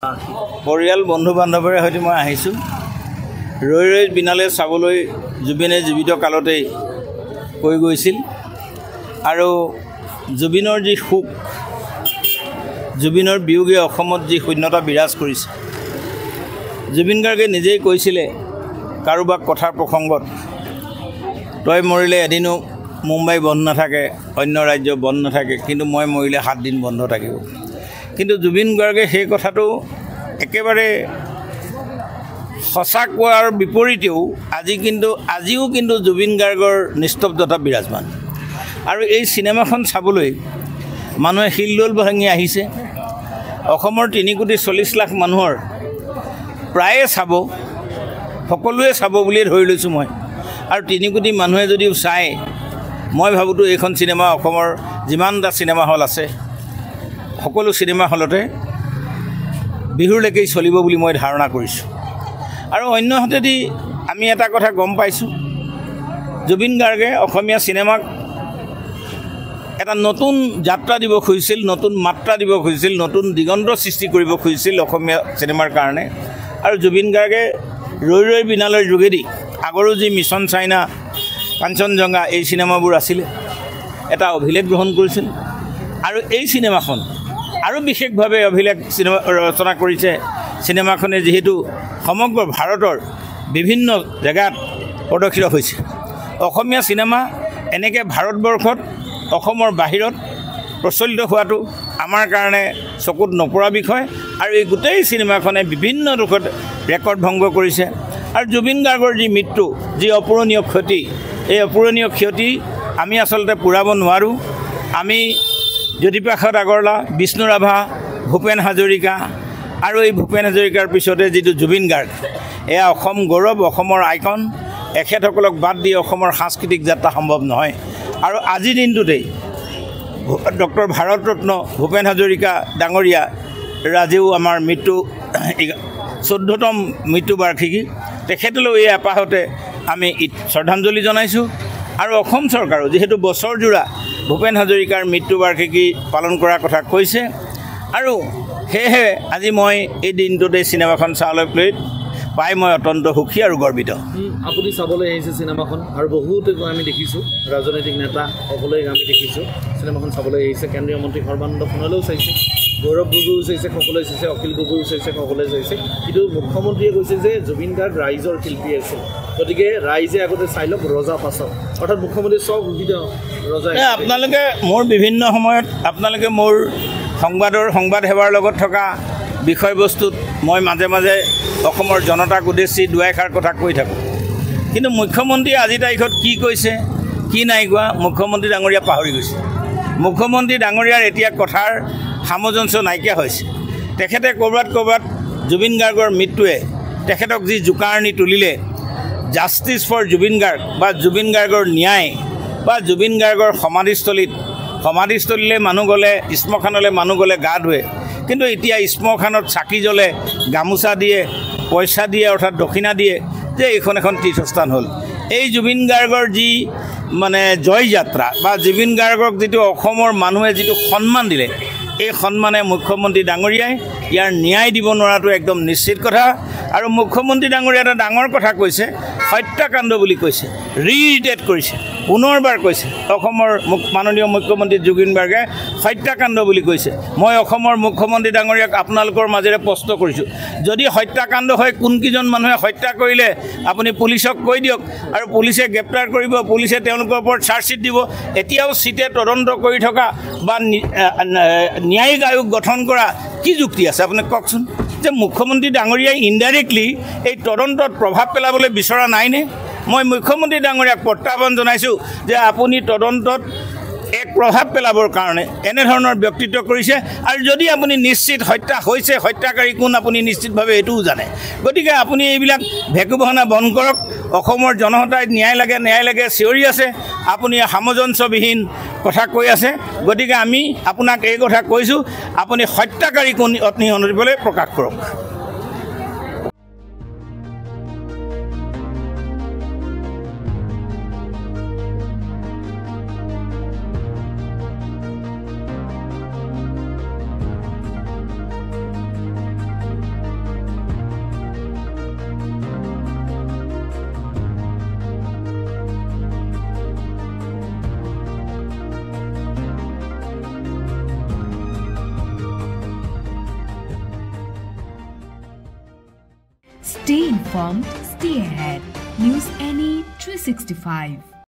পৰিয়াল বন্ধু বান্ধৱৰে সৈতে মই আহিছোঁ ৰৈ ৰৈ বিনালে চাবলৈ জুবিনে জীৱিত কালতেই কৈ গৈছিল আৰু জুবিনৰ যি সুখ জুবিনৰ বিয়োগে অসমত যি শূন্যতা বিৰাজ কৰিছে জুবিন গাৰ্গে নিজেই কৈছিলে কাৰোবাক কথাৰ প্ৰসংগত তই মৰিলে এদিনো মুম্বাই বন্ধ নাথাকে অন্য ৰাজ্য বন্ধ নাথাকে কিন্তু মই মৰিলে 7 দিন বন্ধ থাকিব কিন্তু জুবিন গাৰ্গে সেই কথাটো একেবাৰে সঁচা কোৱাৰ বিপৰীতেও আজিও কিন্তু জুবিন গাৰ্গৰ নিস্তব্ধতা বিৰাজমান আৰু এই সিনেমাখন চাবলৈ মানুহে হিলদোল ভাঙি আহিছে অসমৰ 3,40,00,000 মানুহৰ প্ৰায়ে চাব সকলোৱে চাব বুলি ধৰি লৈছোঁ মই আৰু 3 কোটি মানুহে যদিও চায় মই ভাবোতো এইখন সিনেমা অসমৰ যিমানটা সিনেমা হল আছে সকলো সিনেমা হলতে বিহুৰলৈকে চলিব বুলি মই ধাৰণা কৰিছোঁ আৰু অন্যহাতেদি আমি এটা কথা গম পাইছোঁ জুবিন গাৰ্গে অসমীয়া সিনেমাক এটা নতুন যাত্ৰা দিব খুজিছিল নতুন মাত্ৰা দিব খুজিছিল নতুন দিগন্ত সৃষ্টি কৰিব খুজিছিল অসমীয়া সিনেমাৰ কাৰণে আৰু জুবিন গাৰ্গে ৰৈ ৰৈ বিনালৰ যোগেদি আগৰো যি মিছন চাইনা কাঞ্চনজংঘা এই সিনেমাবোৰ আছিল এটা অভিলেখ গ্ৰহণ কৰিছিল আৰু এই সিনেমাখন আৰু বিশেষভাৱে অভিলেখ সিনেমা ৰচনা কৰিছে সিনেমাখনে যেহেতু সমগ্ৰ ভাৰতৰ বিভিন্ন জেগাত প্ৰদৰ্শিত হৈছে অসমীয়া সিনেমা এনেকৈ ভাৰতবৰ্ষত অসমৰ বাহিৰত প্ৰচলিত হোৱাটো আমাৰ কাৰণে চকুত নপৰা বিষয় আৰু এই গোটেই সিনেমাখনে বিভিন্ন ৰূপত ৰেকৰ্ড ভংগ কৰিছে আৰু জুবিন গাৰ্গৰ যি মৃত্যু যি অপূৰণীয় ক্ষতি এই অপূৰণীয় ক্ষতি আমি আচলতে পূৰাব নোৱাৰোঁ আমি জ্যোতিপ্ৰসাদ আগৰৱালা বিষ্ণু ৰাভা ভূপেন হাজৰিকা আৰু এই ভূপেন হাজৰিকাৰ পিছতে যিটো জুবিন গাৰ্গ এয়া অসম গৌৰৱ অসমৰ আইকন এখেতসকলক বাদ দি অসমৰ সাংস্কৃতিক যাত্ৰা সম্ভৱ নহয় আৰু আজিৰ দিনটোতেই ডক্টৰ ভাৰতৰত্ন ভূপেন হাজৰিকা ডাঙৰীয়া ৰাজেও আমাৰ মৃত্যু 14তম মৃত্যুবাৰ্ষিকী তেখেতলৈ এই এপাহতে আমি শ্ৰদ্ধাঞ্জলি জনাইছোঁ আৰু অসম চৰকাৰো যেহেতু বছৰজোৰা ভূপেন হাজৰিকাৰ মৃত্যুবাৰ্ষিকী পালন কৰাৰ কথা কৈছে আৰু সেয়েহে আজি মই এই দিনটোতে সিনেমাখন চাবলৈ পাই মই অত্যন্ত সুখী আৰু গৰ্বিত আপুনি চাবলৈ আহিছে সিনেমাখন আৰু বহুতে আমি দেখিছোঁ ৰাজনৈতিক নেতা সকলোৱে আমি দেখিছোঁ সিনেমাখন চাবলৈ আহিছে কেন্দ্ৰীয় মন্ত্ৰী সৰ্বানন্দ সোণোৱালেও চাইছে গৌৰৱ গগৈও চাইছে সকলোৱে চাইছে অখিল গগৈও চাইছে সকলোৱে চাইছে কিন্তু মুখ্যমন্ত্ৰীয়ে কৈছে যে জুবিন গাৰ্গ ৰাইজৰ শিল্পী আছিল গতিকে ৰাইজে আগতে চাই লওক ৰজা পাছত অৰ্থাৎ মুখ্যমন্ত্ৰী চব সুবিধা ৰজা আপোনালোকে মোৰ বিভিন্ন সময়ত আপোনালোকে মোৰ সংবাদ সেৱাৰ লগত থকা বিষয়বস্তুত মই মাজে মাজে অসমৰ জনতাক উদ্দেশ্যি দুৱাইষাৰ কথা কৈ থাকোঁ কিন্তু মুখ্যমন্ত্ৰীয়ে আজি তাৰিখত কি কৈছে কি নাই কোৱা মুখ্যমন্ত্ৰী ডাঙৰীয়া পাহৰি গৈছে মুখ্যমন্ত্ৰী ডাঙৰীয়াৰ এতিয়া কথাৰ সামঞ্জস্য নাইকিয়া হৈছে তেখেতে ক'ৰবাত জুবিন গাৰ্গৰ মৃত্যুৱে তেখেতক যি জোকাৰণি তুলিলে জাষ্টিছ ফৰ জুবিন গাৰ্গ বা জুবিন গাৰ্গৰ ন্যায় বা জুবিন গাৰ্গৰ সমাধিস্থলীলৈ মানুহ গ'লে শ্মশানলৈ মানুহ গ'লে গা ধুৱে কিন্তু এতিয়া শ্মশানত চাকি জ্বলে গামোচা দিয়ে পইচা দিয়ে অৰ্থাৎ দক্ষিণা দিয়ে যে এইখন এখন তীৰ্থস্থান হ'ল এই জুবিন গাৰ্গৰ যি মানে জয় যাত্ৰা বা জুবিন গাৰ্গক যিটো অসমৰ মানুহে যিটো সন্মান দিলে এই সন্মানে মুখ্যমন্ত্ৰী ডাঙৰীয়াই ইয়াৰ ন্যায় দিব নোৱাৰাটো একদম নিশ্চিত কথা আৰু মুখ্যমন্ত্ৰী ডাঙৰীয়া এটা ডাঙৰ কথা কৈছে হত্যাকাণ্ড বুলি কৈছে ৰিইটেট কৰিছে পুনৰবাৰ কৈছে অসমৰ মাননীয় মুখ্যমন্ত্ৰী জুবিন গাৰ্গে হত্যাকাণ্ড বুলি কৈছে মই অসমৰ মুখ্যমন্ত্ৰী ডাঙৰীয়াক আপোনালোকৰ মাজেৰে প্ৰশ্ন কৰিছোঁ যদি হত্যাকাণ্ড হয় কোনকেইজন মানুহে হত্যা কৰিলে আপুনি পুলিচক কৈ দিয়ক আৰু পুলিচে গ্ৰেপ্তাৰ কৰিব পুলিচে তেওঁলোকৰ ওপৰত চাৰ্জশ্বিট দিব এতিয়াও চিটে তদন্ত কৰি থকা বা ন্যায়িক আয়োগ গঠন কৰা কি যুক্তি আছে আপুনি কওকচোন যে মুখ্যমন্ত্ৰী ডাঙৰীয়াই ইনডাইৰেক্টলি এই তদন্তত প্ৰভাৱ পেলাবলৈ বিচৰা নাইনে মই মুখ্যমন্ত্ৰী ডাঙৰীয়াক প্ৰত্যাহ্বান জনাইছোঁ যে আপুনি তদন্তত এক প্ৰভাৱ পেলাবৰ কাৰণে এনেধৰণৰ ব্যক্তিত্ব কৰিছে আৰু যদি আপুনি নিশ্চিত হত্যা হৈছে হত্যাকাৰী কোন আপুনি নিশ্চিতভাৱে এইটোও জানে গতিকে আপুনি এইবিলাক ভেকু বহনা বন্ধ কৰক অসমৰ জনতাই ন্যায় লাগে চিঞৰি আছে আপুনি সামঞ্জস্যবিহীন কথা কৈ আছে গতিকে আমি আপোনাক এই কথা কৈছোঁ আপুনি হত্যাকাৰী কোন অতি অনুদিবলৈ প্ৰকাশ কৰক Stay informed, stay ahead. News Any 365.